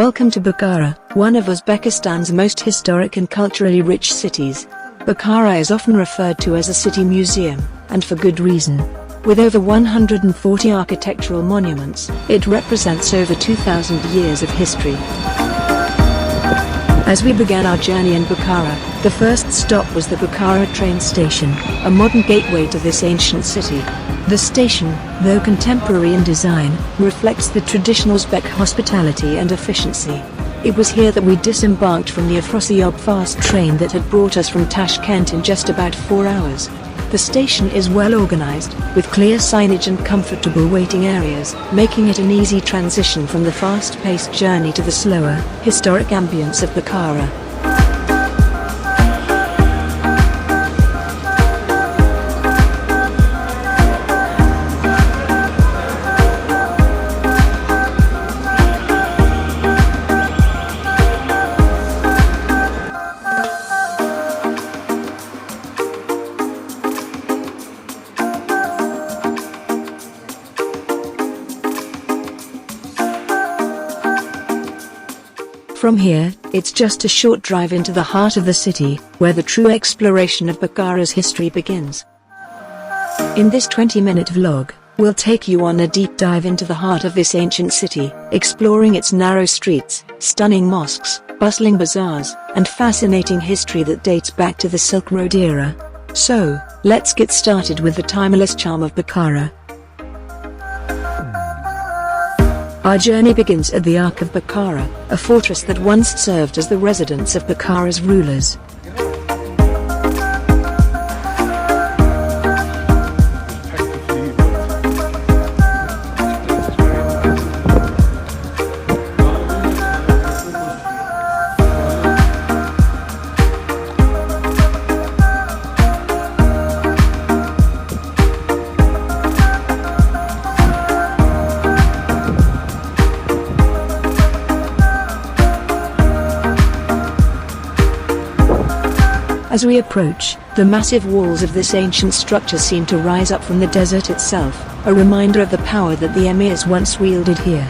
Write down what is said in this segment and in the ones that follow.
Welcome to Bukhara, one of Uzbekistan's most historic and culturally rich cities. Bukhara is often referred to as a city museum, and for good reason. With over 140 architectural monuments, it represents over 2,000 years of history. As we began our journey in Bukhara, the first stop was the Bukhara train station, a modern gateway to this ancient city. The station, though contemporary in design, reflects the traditional Uzbek hospitality and efficiency. It was here that we disembarked from the Afrosiyab fast train that had brought us from Tashkent in just about 4 hours. The station is well organized, with clear signage and comfortable waiting areas, making it an easy transition from the fast-paced journey to the slower, historic ambience of Bukhara. From here, it's just a short drive into the heart of the city, where the true exploration of Bukhara's history begins. In this 20-minute vlog, we'll take you on a deep dive into the heart of this ancient city, exploring its narrow streets, stunning mosques, bustling bazaars, and fascinating history that dates back to the Silk Road era. So, let's get started with the timeless charm of Bukhara. Our journey begins at the Ark of Bukhara, a fortress that once served as the residence of Bukhara's rulers. As we approach, the massive walls of this ancient structure seem to rise up from the desert itself, a reminder of the power that the Emirs once wielded here.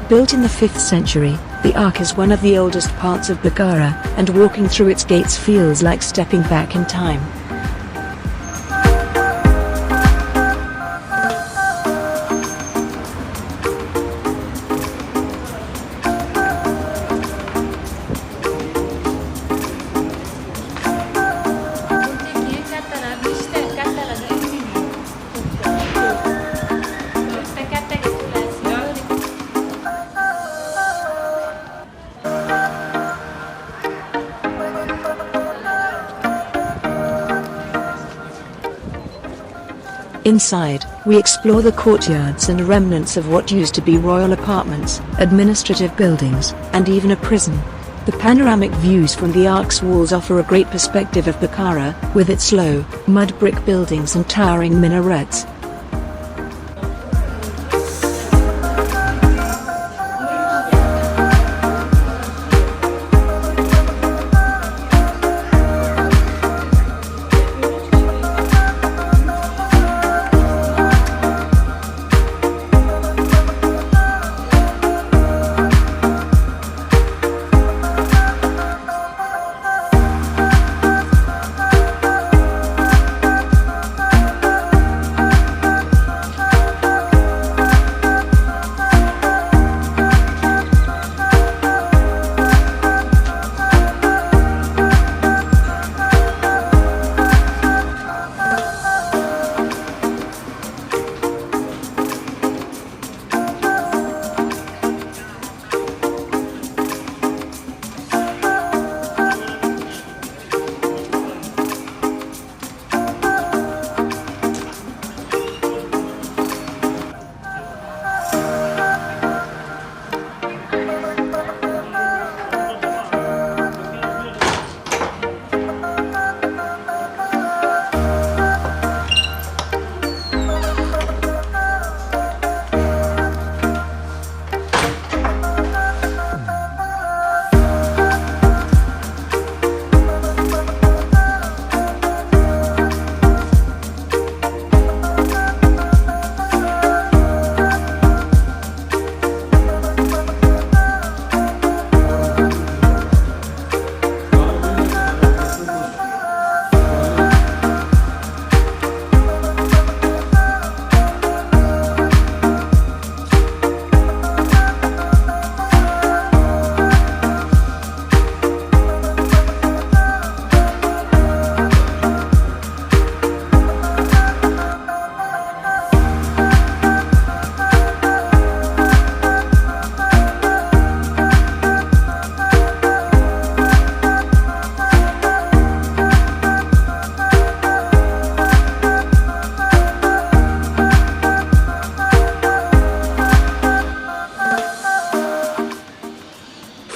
Built in the 5th century, the Ark is one of the oldest parts of Bukhara, and walking through its gates feels like stepping back in time. Inside, we explore the courtyards and remnants of what used to be royal apartments, administrative buildings, and even a prison. The panoramic views from the Ark's walls offer a great perspective of Bukhara, with its low, mud brick buildings and towering minarets.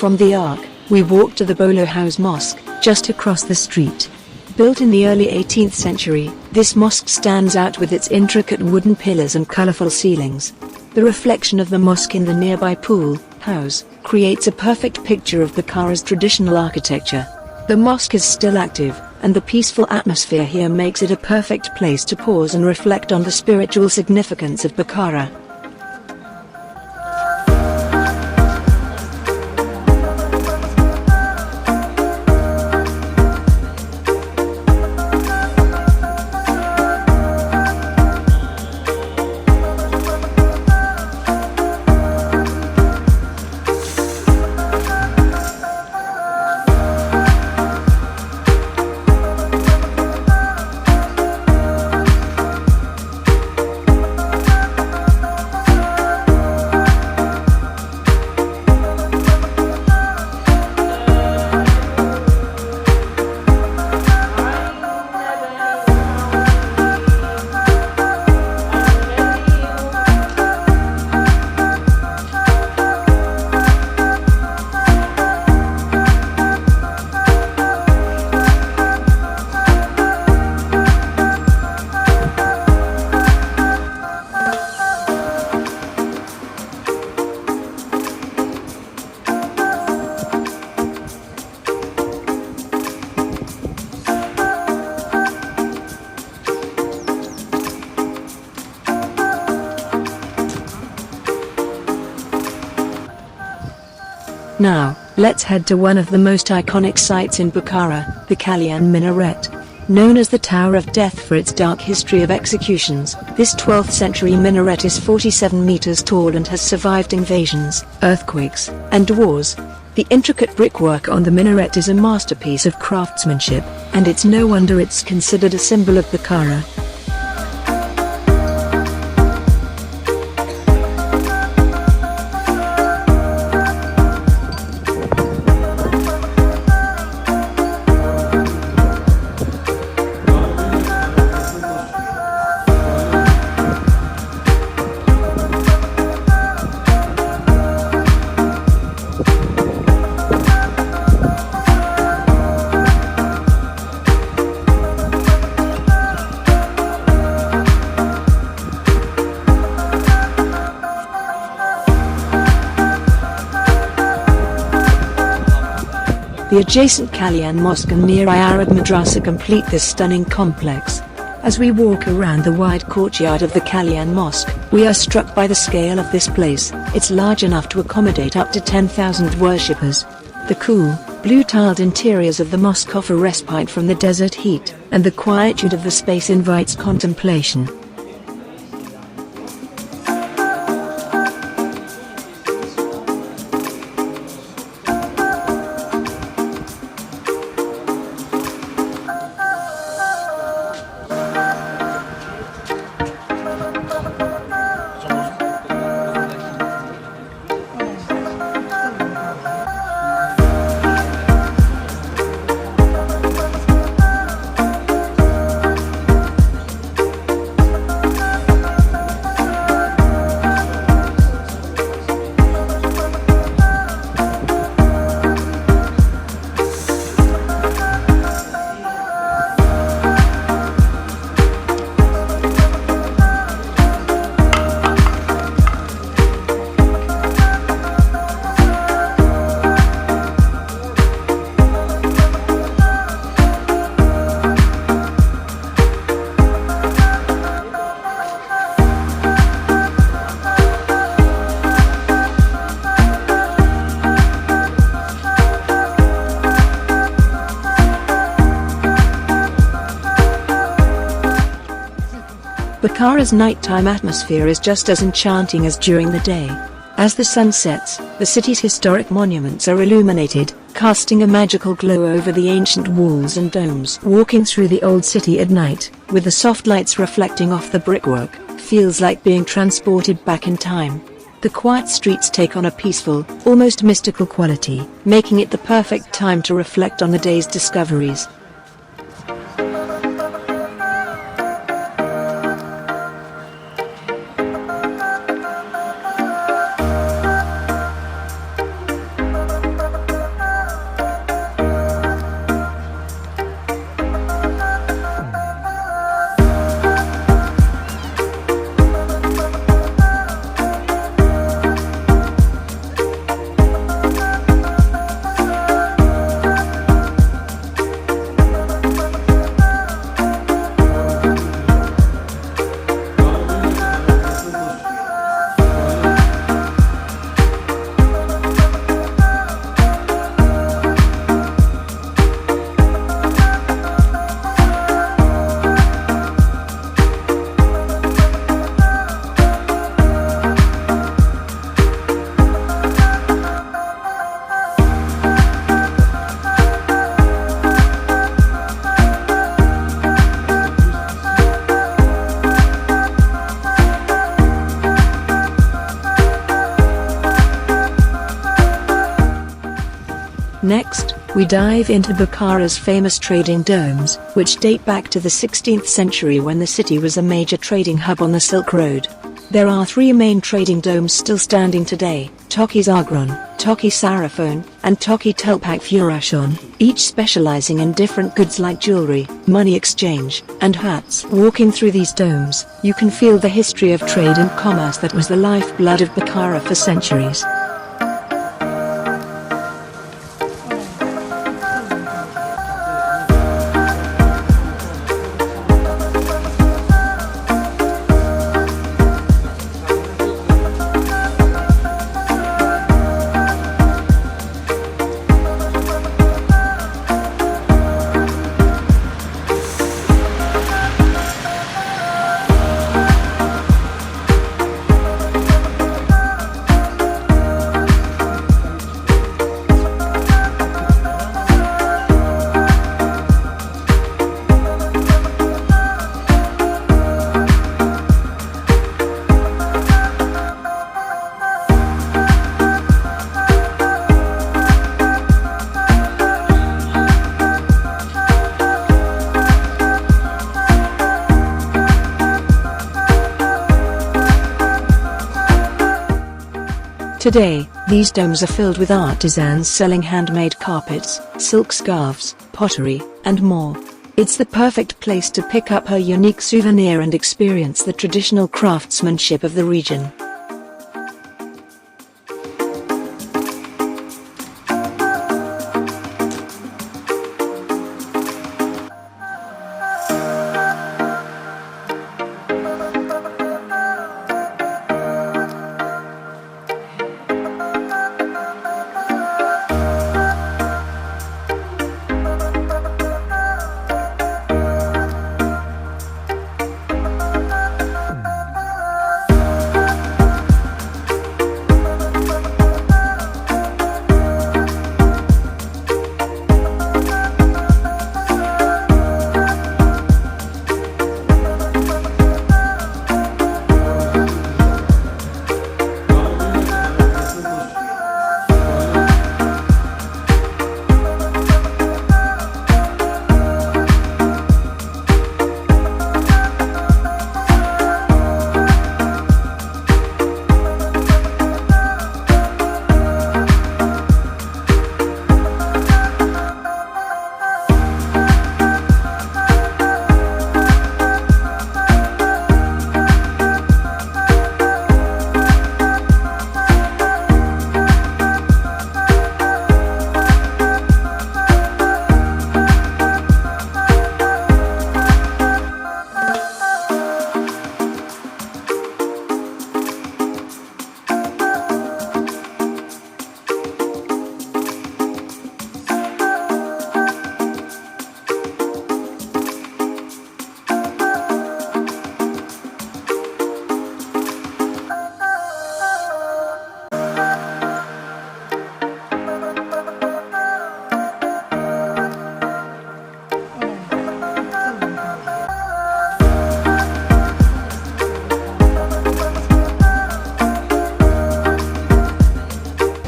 From the Ark, we walk to the Bolo House Mosque, just across the street. Built in the early 18th century, this mosque stands out with its intricate wooden pillars and colorful ceilings. The reflection of the mosque in the nearby pool house creates a perfect picture of Bukhara's traditional architecture. The mosque is still active, and the peaceful atmosphere here makes it a perfect place to pause and reflect on the spiritual significance of Bukhara. Now, let's head to one of the most iconic sites in Bukhara, the Kalyan Minaret. Known as the Tower of Death for its dark history of executions, this 12th century minaret is 47 meters tall and has survived invasions, earthquakes, and wars. The intricate brickwork on the minaret is a masterpiece of craftsmanship, and it's no wonder it's considered a symbol of Bukhara. The adjacent Kalyan Mosque and nearby Arab Madrasa complete this stunning complex. As we walk around the wide courtyard of the Kalyan Mosque, we are struck by the scale of this place. It's large enough to accommodate up to 10,000 worshippers. The cool, blue-tiled interiors of the mosque offer respite from the desert heat, and the quietude of the space invites contemplation. Bukhara's nighttime atmosphere is just as enchanting as during the day. As the sun sets, the city's historic monuments are illuminated, casting a magical glow over the ancient walls and domes. Walking through the old city at night, with the soft lights reflecting off the brickwork, feels like being transported back in time. The quiet streets take on a peaceful, almost mystical quality, making it the perfect time to reflect on the day's discoveries. Next, we dive into Bukhara's famous trading domes, which date back to the 16th century when the city was a major trading hub on the Silk Road. There are three main trading domes still standing today: Toki Zagron, Toki Sarafon, and Toki Telpak Furashon, each specializing in different goods like jewelry, money exchange, and huts. Walking through these domes, you can feel the history of trade and commerce that was the lifeblood of Bukhara for centuries. Today, these domes are filled with artisans selling handmade carpets, silk scarves, pottery, and more. It's the perfect place to pick up a unique souvenir and experience the traditional craftsmanship of the region.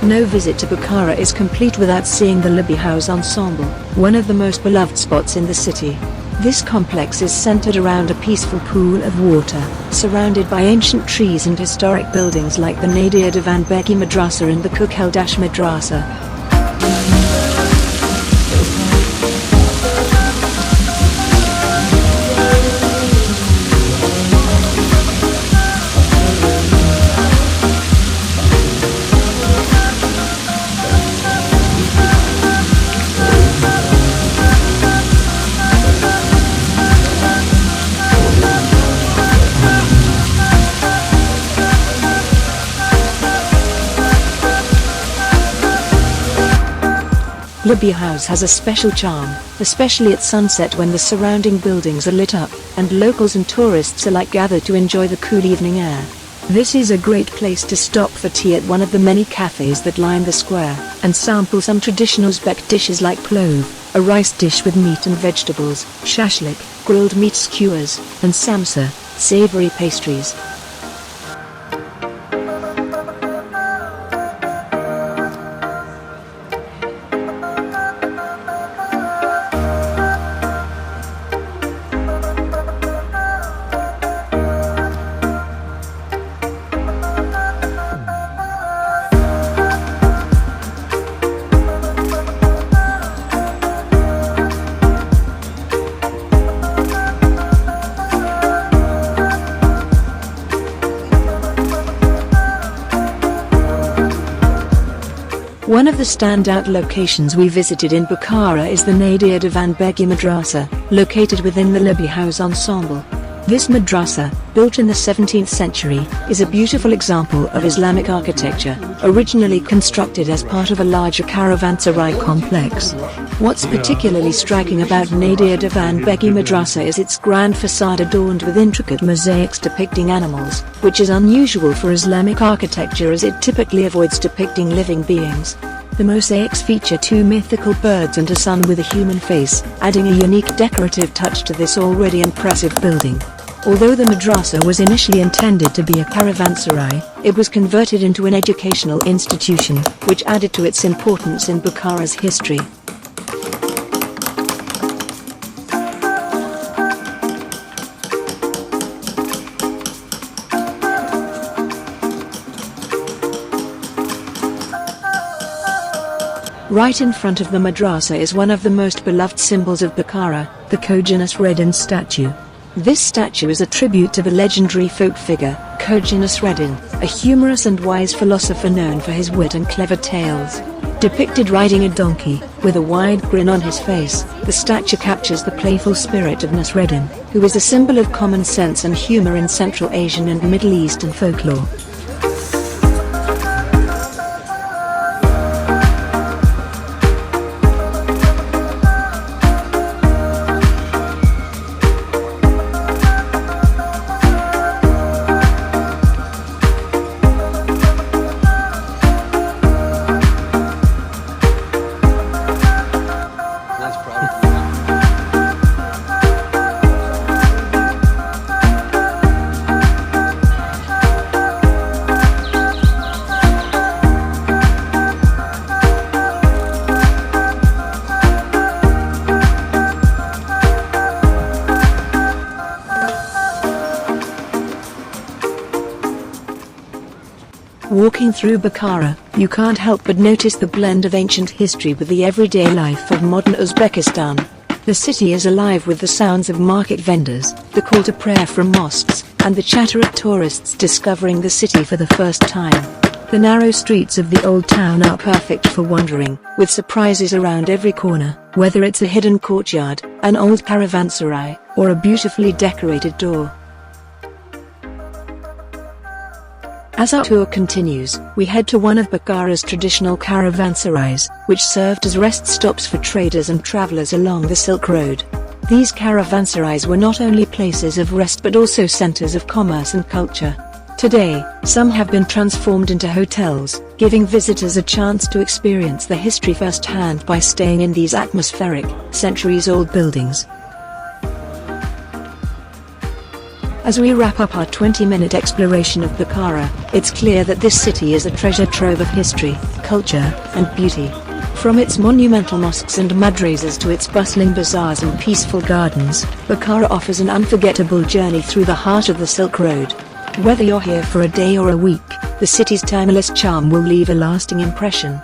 No visit to Bukhara is complete without seeing the Libby House Ensemble, one of the most beloved spots in the city. This complex is centered around a peaceful pool of water, surrounded by ancient trees and historic buildings like the Nadir Divan Beki Madrasa and the Kukheldash Madrasa. Libby House has a special charm, especially at sunset when the surrounding buildings are lit up, and locals and tourists alike gather to enjoy the cool evening air. This is a great place to stop for tea at one of the many cafes that line the square, and sample some traditional Uzbek dishes like plov, a rice dish with meat and vegetables, shashlik, grilled meat skewers, and samsa, savory pastries. One of the standout locations we visited in Bukhara is the Nadir Divan Begi Madrasa, located within the Libi House ensemble. This madrasa, built in the 17th century, is a beautiful example of Islamic architecture, originally constructed as part of a larger caravanserai complex. What's particularly striking about Nadir Divan Begi Madrasa is its grand facade adorned with intricate mosaics depicting animals, which is unusual for Islamic architecture as it typically avoids depicting living beings. The mosaics feature two mythical birds and a sun with a human face, adding a unique decorative touch to this already impressive building. Although the madrasa was initially intended to be a caravanserai, it was converted into an educational institution, which added to its importance in Bukhara's history. Right in front of the madrasa is one of the most beloved symbols of Bukhara, the Khoja Nasreddin statue. This statue is a tribute to the legendary folk figure, Khoja Nasreddin, a humorous and wise philosopher known for his wit and clever tales. Depicted riding a donkey, with a wide grin on his face, the statue captures the playful spirit of Nasreddin, who is a symbol of common sense and humor in Central Asian and Middle Eastern folklore. Walking through Bukhara, you can't help but notice the blend of ancient history with the everyday life of modern Uzbekistan. The city is alive with the sounds of market vendors, the call to prayer from mosques, and the chatter of tourists discovering the city for the first time. The narrow streets of the old town are perfect for wandering, with surprises around every corner, whether it's a hidden courtyard, an old caravanserai, or a beautifully decorated door. As our tour continues, we head to one of Bukhara's traditional caravanserais, which served as rest stops for traders and travelers along the Silk Road. These caravanserais were not only places of rest but also centers of commerce and culture. Today, some have been transformed into hotels, giving visitors a chance to experience the history firsthand by staying in these atmospheric, centuries-old buildings. As we wrap up our 20-minute exploration of Bukhara, it's clear that this city is a treasure trove of history, culture, and beauty. From its monumental mosques and madrasas to its bustling bazaars and peaceful gardens, Bukhara offers an unforgettable journey through the heart of the Silk Road. Whether you're here for a day or a week, the city's timeless charm will leave a lasting impression.